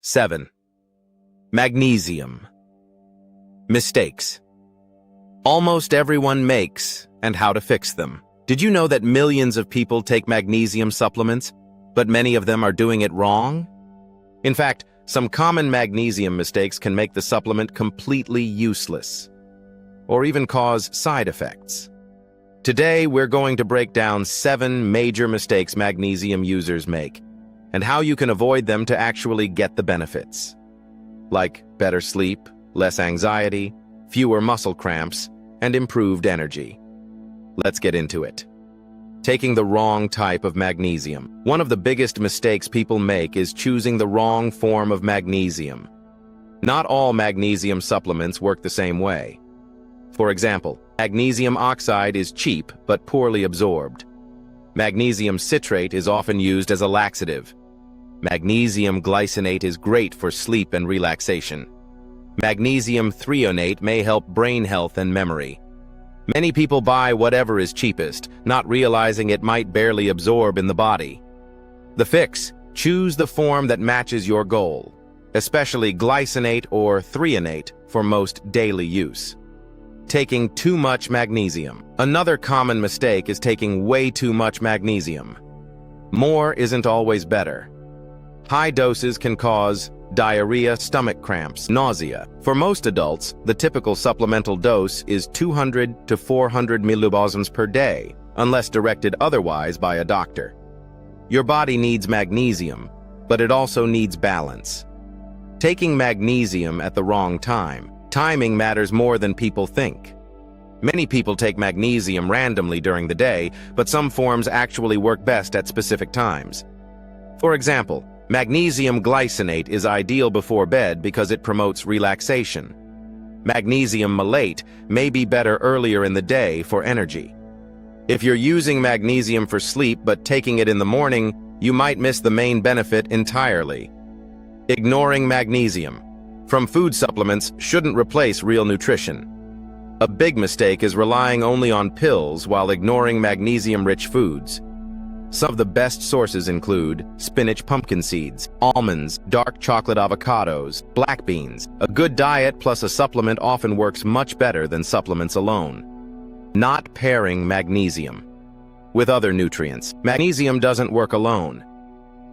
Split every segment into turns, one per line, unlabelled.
7. Magnesium. Mistakes. Almost everyone makes, and how to fix them. Did you know that millions of people take magnesium supplements, but many of them are doing it wrong? In fact, some common magnesium mistakes can make the supplement completely useless, or even cause side effects. Today, we're going to break down 7 major mistakes magnesium users make, and how you can avoid them to actually get the benefits. Like better sleep, less anxiety, fewer muscle cramps, and improved energy. Let's get into it. Taking the wrong type of magnesium. One of the biggest mistakes people make is choosing the wrong form of magnesium. Not all magnesium supplements work the same way. For example, magnesium oxide is cheap but poorly absorbed. Magnesium citrate is often used as a laxative. Magnesium glycinate is great for sleep and relaxation. Magnesium threonate may help brain health and memory. Many people buy whatever is cheapest, not realizing it might barely absorb in the body. The fix: choose the form that matches your goal, especially glycinate or threonate for most daily use. Taking too much magnesium. Another common mistake is taking way too much magnesium. More isn't always better. High doses can cause diarrhea, stomach cramps, nausea. For most adults, the typical supplemental dose is 200 to 400 millibosms per day, unless directed otherwise by a doctor. Your body needs magnesium, but it also needs balance. Taking magnesium at the wrong time. Timing matters more than people think. Many people take magnesium randomly during the day, but some forms actually work best at specific times. For example, magnesium glycinate is ideal before bed because it promotes relaxation. Magnesium malate may be better earlier in the day for energy. If you're using magnesium for sleep but taking it in the morning, you might miss the main benefit entirely. Ignoring magnesium from food supplements shouldn't replace real nutrition. A big mistake is relying only on pills while ignoring magnesium-rich foods. Some of the best sources include spinach pumpkin seeds, almonds, dark chocolate avocados, black beans. A good diet plus a supplement often works much better than supplements alone. Not pairing magnesium with other nutrients. Magnesium doesn't work alone.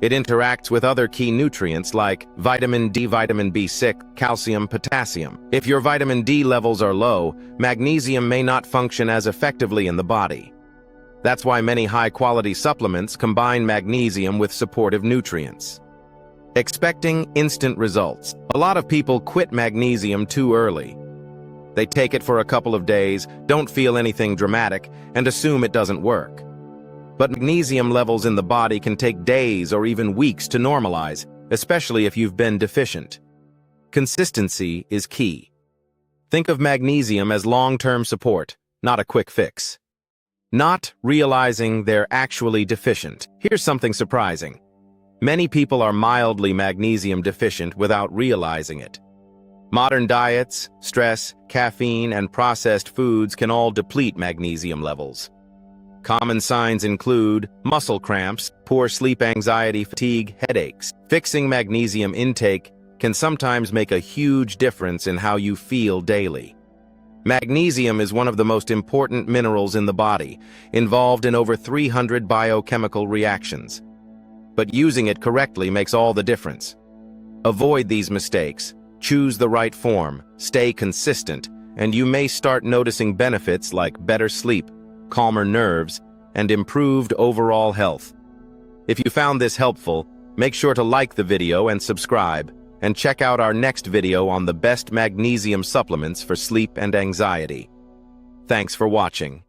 It interacts with other key nutrients like vitamin D, vitamin B6, calcium, potassium. If your vitamin D levels are low, magnesium may not function as effectively in the body. That's why many high-quality supplements combine magnesium with supportive nutrients. Expecting instant results. A lot of people quit magnesium too early. They take it for a couple of days, don't feel anything dramatic, and assume it doesn't work. But magnesium levels in the body can take days or even weeks to normalize, especially if you've been deficient. Consistency is key. Think of magnesium as long-term support, not a quick fix. Not realizing they're actually deficient. Here's something surprising. Many people are mildly magnesium deficient without realizing it. Modern diets, stress, caffeine, and processed foods can all deplete magnesium levels. Common signs include muscle cramps, poor sleep, anxiety, fatigue, headaches. Fixing magnesium intake can sometimes make a huge difference in how you feel daily. Magnesium is one of the most important minerals in the body, involved in over 300 biochemical reactions. But using it correctly makes all the difference. Avoid these mistakes, choose the right form, stay consistent, and you may start noticing benefits like better sleep, calmer nerves, and improved overall health. If you found this helpful, make sure to like the video and subscribe, and check out our next video on the best magnesium supplements for sleep and anxiety. Thanks for watching.